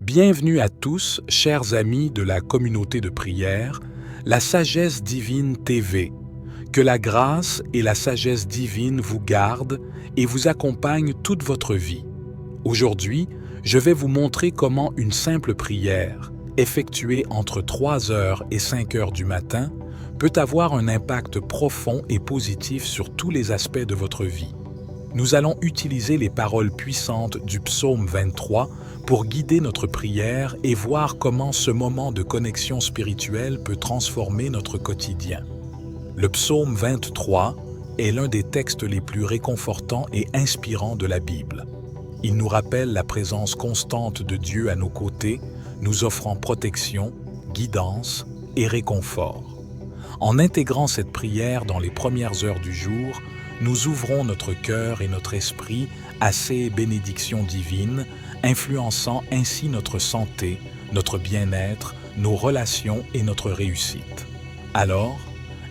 Bienvenue à tous, chers amis de la communauté de prière, la Sagesse Divine TV. Que la grâce et la sagesse divine vous gardent et vous accompagnent toute votre vie. Aujourd'hui, je vais vous montrer comment une simple prière, effectuée entre 3 heures et 5 heures du matin, peut avoir un impact profond et positif sur tous les aspects de votre vie. Nous allons utiliser les paroles puissantes du psaume 23 pour guider notre prière et voir comment ce moment de connexion spirituelle peut transformer notre quotidien. Le psaume 23 est l'un des textes les plus réconfortants et inspirants de la Bible. Il nous rappelle la présence constante de Dieu à nos côtés, nous offrant protection, guidance et réconfort. En intégrant cette prière dans les premières heures du jour, nous ouvrons notre cœur et notre esprit à ces bénédictions divines, influençant ainsi notre santé, notre bien-être, nos relations et notre réussite. Alors,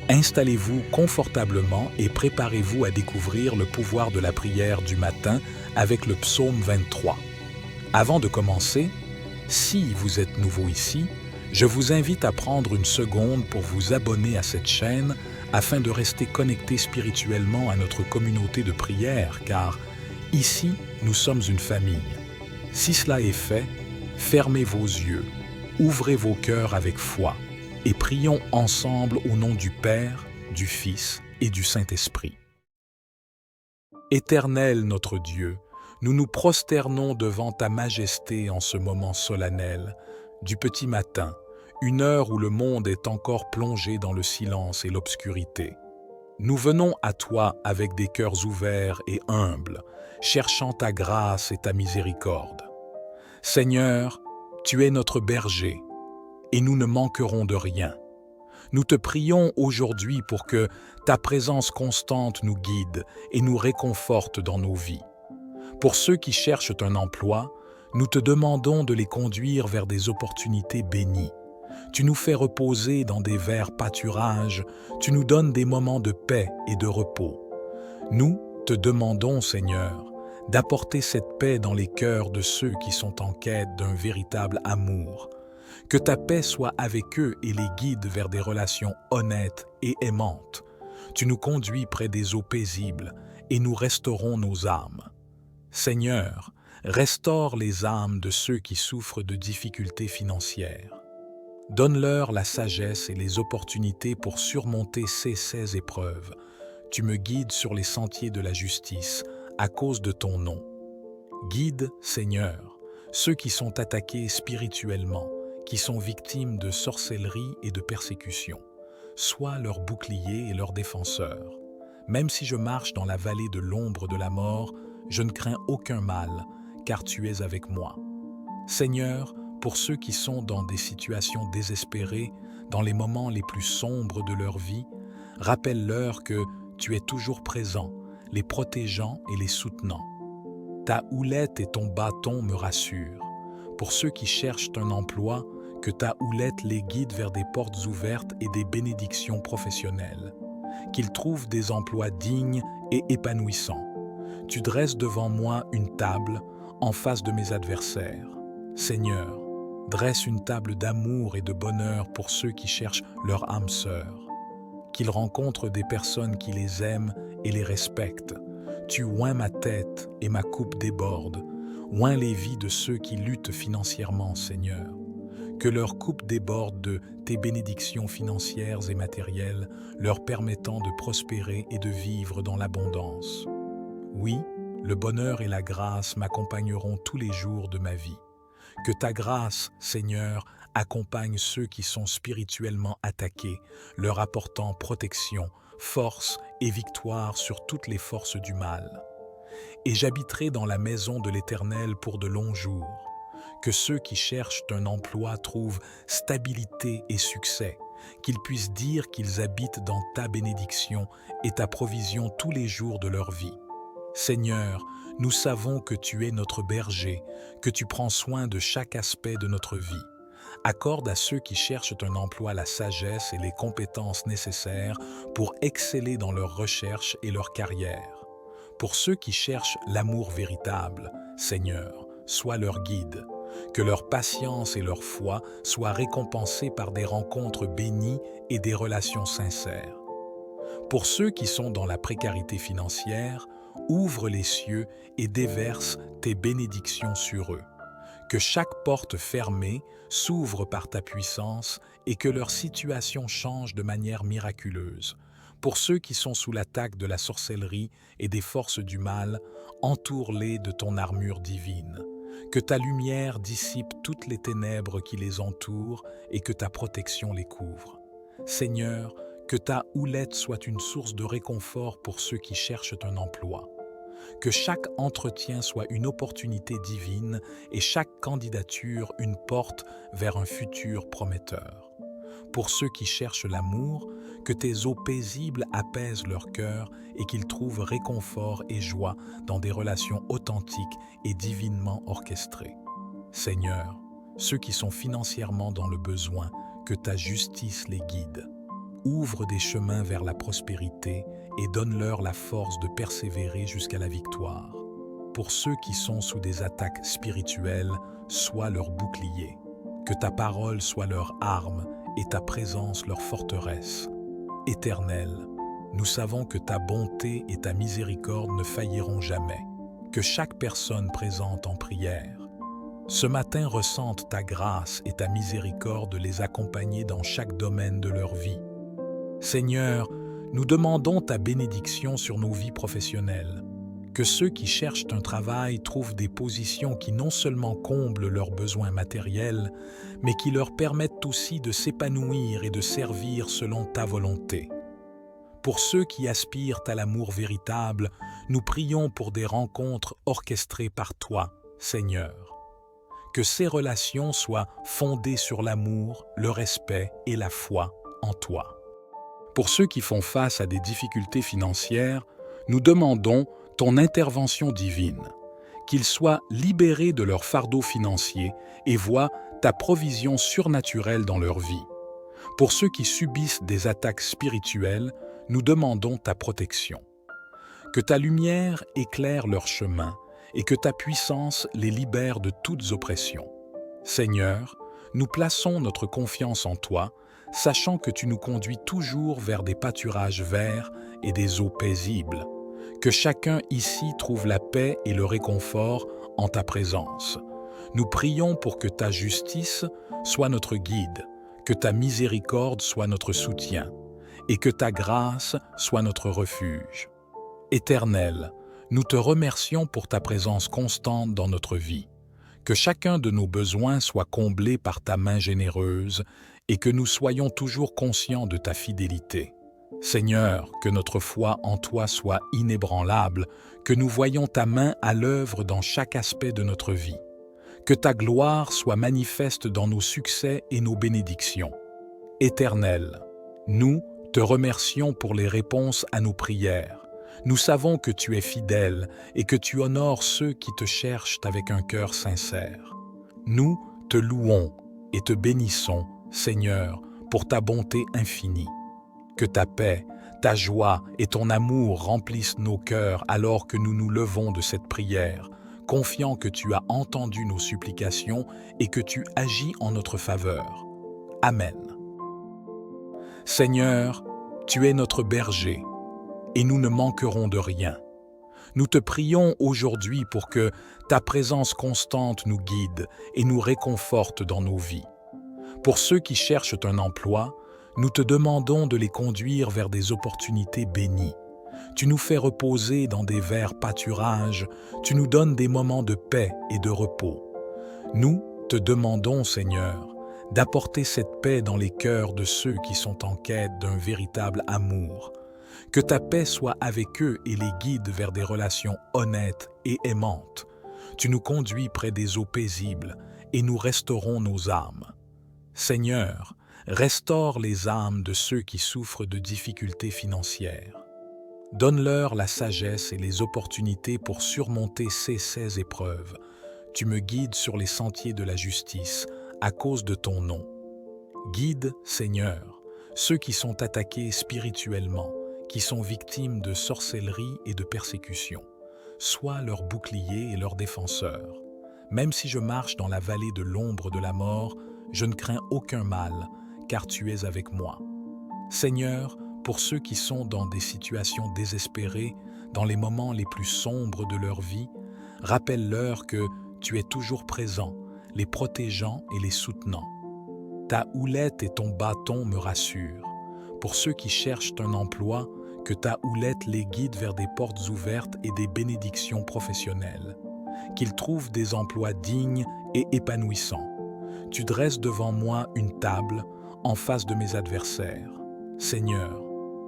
installez-vous confortablement et préparez-vous à découvrir le pouvoir de la prière du matin avec le psaume 23. Avant de commencer, si vous êtes nouveau ici, je vous invite à prendre une seconde pour vous abonner à cette chaîne afin de rester connecté spirituellement à notre communauté de prière, car ici, nous sommes une famille. Si cela est fait, fermez vos yeux, ouvrez vos cœurs avec foi et prions ensemble au nom du Père, du Fils et du Saint-Esprit. Éternel notre Dieu, nous nous prosternons devant ta majesté en ce moment solennel, du petit matin, une heure où le monde est encore plongé dans le silence et l'obscurité. Nous venons à toi avec des cœurs ouverts et humbles, cherchant ta grâce et ta miséricorde. Seigneur, tu es notre berger, et nous ne manquerons de rien. Nous te prions aujourd'hui pour que ta présence constante nous guide et nous réconforte dans nos vies. Pour ceux qui cherchent un emploi, nous te demandons de les conduire vers des opportunités bénies. Tu nous fais reposer dans des verts pâturages, tu nous donnes des moments de paix et de repos. Nous te demandons, Seigneur, d'apporter cette paix dans les cœurs de ceux qui sont en quête d'un véritable amour. Que ta paix soit avec eux et les guide vers des relations honnêtes et aimantes. Tu nous conduis près des eaux paisibles et nous restaurons nos âmes. Seigneur, restaure les âmes de ceux qui souffrent de difficultés financières. Donne-leur la sagesse et les opportunités pour surmonter ces épreuves. Tu me guides sur les sentiers de la justice à cause de ton nom. Guide, Seigneur, ceux qui sont attaqués spirituellement, qui sont victimes de sorcellerie et de persécution. Sois leur bouclier et leur défenseur. Même si je marche dans la vallée de l'ombre de la mort, je ne crains aucun mal, car tu es avec moi. Seigneur, pour ceux qui sont dans des situations désespérées, dans les moments les plus sombres de leur vie, rappelle-leur que tu es toujours présent, les protégeant et les soutenant. Ta houlette et ton bâton me rassurent. Pour ceux qui cherchent un emploi, que ta houlette les guide vers des portes ouvertes et des bénédictions professionnelles. Qu'ils trouvent des emplois dignes et épanouissants. Tu dresses devant moi une table en face de mes adversaires. Seigneur, dresse une table d'amour et de bonheur pour ceux qui cherchent leur âme sœur. Qu'ils rencontrent des personnes qui les aiment et les respectent. Tu oins ma tête et ma coupe déborde. Oins les vies de ceux qui luttent financièrement, Seigneur. Que leur coupe déborde de tes bénédictions financières et matérielles, leur permettant de prospérer et de vivre dans l'abondance. Oui, le bonheur et la grâce m'accompagneront tous les jours de ma vie. Que ta grâce, Seigneur, accompagne ceux qui sont spirituellement attaqués, leur apportant protection, force et victoire sur toutes les forces du mal. Et j'habiterai dans la maison de l'Éternel pour de longs jours. Que ceux qui cherchent un emploi trouvent stabilité et succès, qu'ils puissent dire qu'ils habitent dans ta bénédiction et ta provision tous les jours de leur vie. Seigneur, nous savons que tu es notre berger, que tu prends soin de chaque aspect de notre vie. Accorde à ceux qui cherchent un emploi la sagesse et les compétences nécessaires pour exceller dans leurs recherches et leur carrière. Pour ceux qui cherchent l'amour véritable, Seigneur, sois leur guide. Que leur patience et leur foi soient récompensées par des rencontres bénies et des relations sincères. Pour ceux qui sont dans la précarité financière, ouvre les cieux et déverse tes bénédictions sur eux. Que chaque porte fermée s'ouvre par ta puissance et que leur situation change de manière miraculeuse. Pour ceux qui sont sous l'attaque de la sorcellerie et des forces du mal, entoure-les de ton armure divine. Que ta lumière dissipe toutes les ténèbres qui les entourent et que ta protection les couvre. Seigneur, que ta houlette soit une source de réconfort pour ceux qui cherchent un emploi. Que chaque entretien soit une opportunité divine et chaque candidature une porte vers un futur prometteur. Pour ceux qui cherchent l'amour, que tes eaux paisibles apaisent leur cœur et qu'ils trouvent réconfort et joie dans des relations authentiques et divinement orchestrées. Seigneur, ceux qui sont financièrement dans le besoin, que ta justice les guide. Ouvre des chemins vers la prospérité et donne-leur la force de persévérer jusqu'à la victoire. Pour ceux qui sont sous des attaques spirituelles, sois leur bouclier. Que ta parole soit leur arme et ta présence leur forteresse. Éternel, nous savons que ta bonté et ta miséricorde ne failliront jamais. Que chaque personne présente en prière ce matin ressente ta grâce et ta miséricorde les accompagner dans chaque domaine de leur vie. Seigneur, nous demandons ta bénédiction sur nos vies professionnelles. Que ceux qui cherchent un travail trouvent des positions qui non seulement comblent leurs besoins matériels, mais qui leur permettent aussi de s'épanouir et de servir selon ta volonté. Pour ceux qui aspirent à l'amour véritable, nous prions pour des rencontres orchestrées par toi, Seigneur. Que ces relations soient fondées sur l'amour, le respect et la foi en toi. Pour ceux qui font face à des difficultés financières, nous demandons ton intervention divine, qu'ils soient libérés de leur fardeau financier et voient ta provision surnaturelle dans leur vie. Pour ceux qui subissent des attaques spirituelles, nous demandons ta protection. Que ta lumière éclaire leur chemin et que ta puissance les libère de toutes oppressions. Seigneur, nous plaçons notre confiance en toi, sachant que tu nous conduis toujours vers des pâturages verts et des eaux paisibles. Que chacun ici trouve la paix et le réconfort en ta présence. Nous prions pour que ta justice soit notre guide, que ta miséricorde soit notre soutien, et que ta grâce soit notre refuge. Éternel, nous te remercions pour ta présence constante dans notre vie. Que chacun de nos besoins soit comblé par ta main généreuse et que nous soyons toujours conscients de ta fidélité. Seigneur, que notre foi en toi soit inébranlable, que nous voyions ta main à l'œuvre dans chaque aspect de notre vie. Que ta gloire soit manifeste dans nos succès et nos bénédictions. Éternel, nous te remercions pour les réponses à nos prières. Nous savons que tu es fidèle et que tu honores ceux qui te cherchent avec un cœur sincère. Nous te louons et te bénissons, Seigneur, pour ta bonté infinie. Que ta paix, ta joie et ton amour remplissent nos cœurs alors que nous nous levons de cette prière, confiant que tu as entendu nos supplications et que tu agis en notre faveur. Amen. Seigneur, tu es notre berger, et nous ne manquerons de rien. Nous te prions aujourd'hui pour que ta présence constante nous guide et nous réconforte dans nos vies. Pour ceux qui cherchent un emploi, nous te demandons de les conduire vers des opportunités bénies. Tu nous fais reposer dans des verts pâturages, tu nous donnes des moments de paix et de repos. Nous te demandons, Seigneur, d'apporter cette paix dans les cœurs de ceux qui sont en quête d'un véritable amour. Que ta paix soit avec eux et les guide vers des relations honnêtes et aimantes. Tu nous conduis près des eaux paisibles et nous restaurons nos âmes. Seigneur, restaure les âmes de ceux qui souffrent de difficultés financières. Donne-leur la sagesse et les opportunités pour surmonter ces épreuves. Tu me guides sur les sentiers de la justice à cause de ton nom. Guide, Seigneur, ceux qui sont attaqués spirituellement, qui sont victimes de sorcellerie et de persécution. Sois leur bouclier et leur défenseur. Même si je marche dans la vallée de l'ombre de la mort, je ne crains aucun mal, car tu es avec moi. Seigneur, pour ceux qui sont dans des situations désespérées, dans les moments les plus sombres de leur vie, rappelle-leur que tu es toujours présent, les protégeant et les soutenant. Ta houlette et ton bâton me rassurent. Pour ceux qui cherchent un emploi, que ta houlette les guide vers des portes ouvertes et des bénédictions professionnelles. Qu'ils trouvent des emplois dignes et épanouissants. Tu dresses devant moi une table en face de mes adversaires. Seigneur,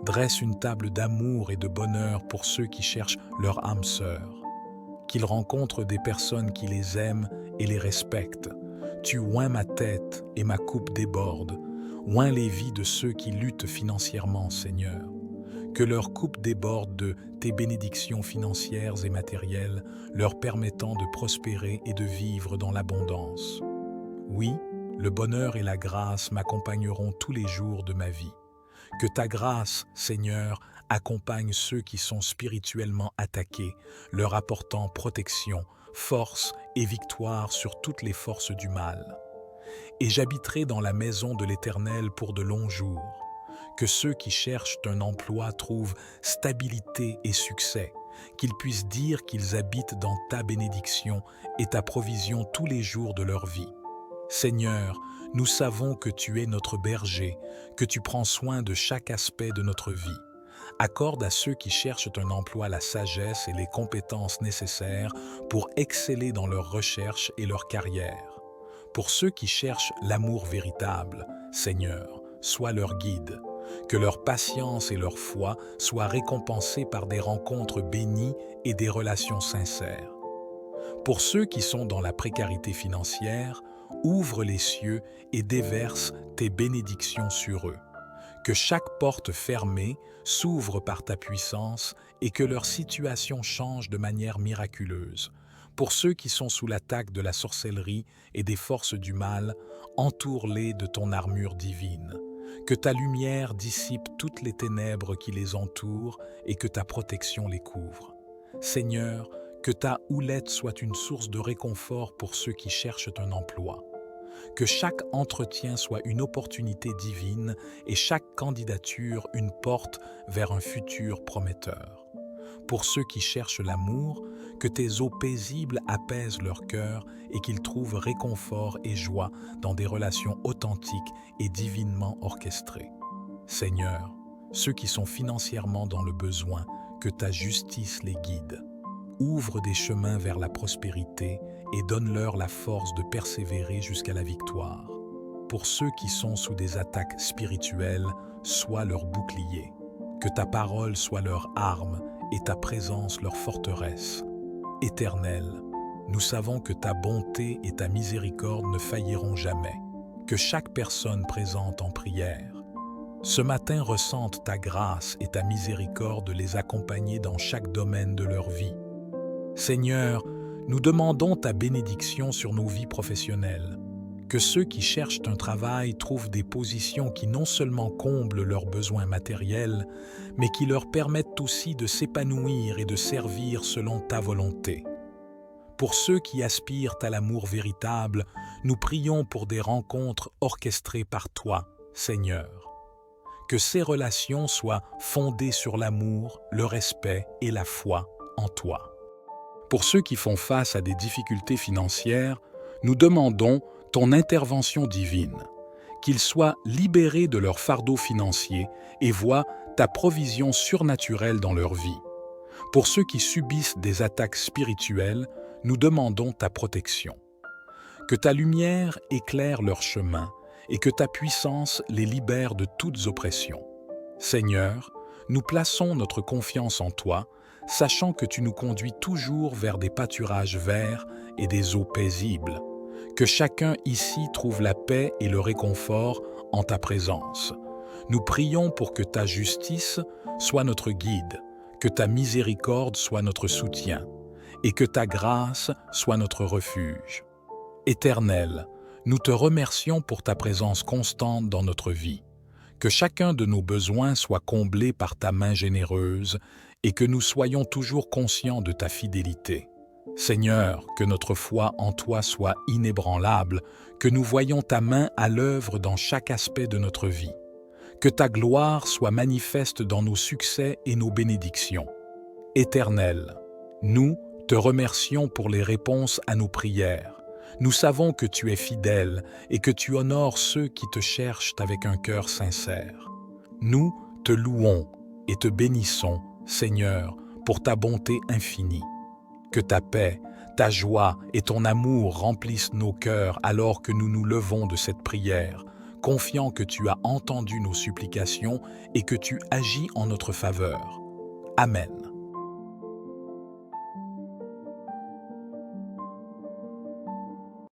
dresse une table d'amour et de bonheur pour ceux qui cherchent leur âme sœur. Qu'ils rencontrent des personnes qui les aiment et les respectent. Tu oins ma tête et ma coupe déborde. Oins les vies de ceux qui luttent financièrement, Seigneur. Que leur coupe déborde de tes bénédictions financières et matérielles, leur permettant de prospérer et de vivre dans l'abondance. Oui, le bonheur et la grâce m'accompagneront tous les jours de ma vie. Que ta grâce, Seigneur, accompagne ceux qui sont spirituellement attaqués, leur apportant protection, force et victoire sur toutes les forces du mal. Et j'habiterai dans la maison de l'Éternel pour de longs jours. Que ceux qui cherchent un emploi trouvent stabilité et succès, qu'ils puissent dire qu'ils habitent dans ta bénédiction et ta provision tous les jours de leur vie. Seigneur, nous savons que tu es notre berger, que tu prends soin de chaque aspect de notre vie. Accorde à ceux qui cherchent un emploi la sagesse et les compétences nécessaires pour exceller dans leurs recherches et leur carrière. Pour ceux qui cherchent l'amour véritable, Seigneur, sois leur guide. Que leur patience et leur foi soient récompensées par des rencontres bénies et des relations sincères. Pour ceux qui sont dans la précarité financière, ouvre les cieux et déverse tes bénédictions sur eux. Que chaque porte fermée s'ouvre par ta puissance et que leur situation change de manière miraculeuse. Pour ceux qui sont sous l'attaque de la sorcellerie et des forces du mal, entoure-les de ton armure divine. Que ta lumière dissipe toutes les ténèbres qui les entourent et que ta protection les couvre. Seigneur, que ta houlette soit une source de réconfort pour ceux qui cherchent un emploi. Que chaque entretien soit une opportunité divine et chaque candidature une porte vers un futur prometteur. Pour ceux qui cherchent l'amour, que tes eaux paisibles apaisent leur cœur et qu'ils trouvent réconfort et joie dans des relations authentiques et divinement orchestrées. Seigneur, ceux qui sont financièrement dans le besoin, que ta justice les guide. Ouvre des chemins vers la prospérité et donne-leur la force de persévérer jusqu'à la victoire. Pour ceux qui sont sous des attaques spirituelles, sois leur bouclier. Que ta parole soit leur arme et ta présence leur forteresse. Éternel, nous savons que ta bonté et ta miséricorde ne failliront jamais. Que chaque personne présente en prière, ce matin ressente ta grâce et ta miséricorde les accompagner dans chaque domaine de leur vie. Seigneur, nous demandons ta bénédiction sur nos vies professionnelles. Que ceux qui cherchent un travail trouvent des positions qui non seulement comblent leurs besoins matériels, mais qui leur permettent aussi de s'épanouir et de servir selon ta volonté. Pour ceux qui aspirent à l'amour véritable, nous prions pour des rencontres orchestrées par toi, Seigneur. Que ces relations soient fondées sur l'amour, le respect et la foi en toi. Pour ceux qui font face à des difficultés financières, nous demandons ton intervention divine, qu'ils soient libérés de leur fardeau financier et voient ta provision surnaturelle dans leur vie. Pour ceux qui subissent des attaques spirituelles, nous demandons ta protection. Que ta lumière éclaire leur chemin et que ta puissance les libère de toutes oppressions. Seigneur, nous plaçons notre confiance en toi, sachant que tu nous conduis toujours vers des pâturages verts et des eaux paisibles. Que chacun ici trouve la paix et le réconfort en ta présence. Nous prions pour que ta justice soit notre guide, que ta miséricorde soit notre soutien, et que ta grâce soit notre refuge. Éternel, nous te remercions pour ta présence constante dans notre vie. Que chacun de nos besoins soit comblé par ta main généreuse et que nous soyons toujours conscients de ta fidélité. Seigneur, que notre foi en toi soit inébranlable, que nous voyions ta main à l'œuvre dans chaque aspect de notre vie. Que ta gloire soit manifeste dans nos succès et nos bénédictions. Éternel, nous te remercions pour les réponses à nos prières. Nous savons que tu es fidèle et que tu honores ceux qui te cherchent avec un cœur sincère. Nous te louons et te bénissons, Seigneur, pour ta bonté infinie. Que ta paix, ta joie et ton amour remplissent nos cœurs alors que nous nous levons de cette prière, confiant que tu as entendu nos supplications et que tu agis en notre faveur. Amen.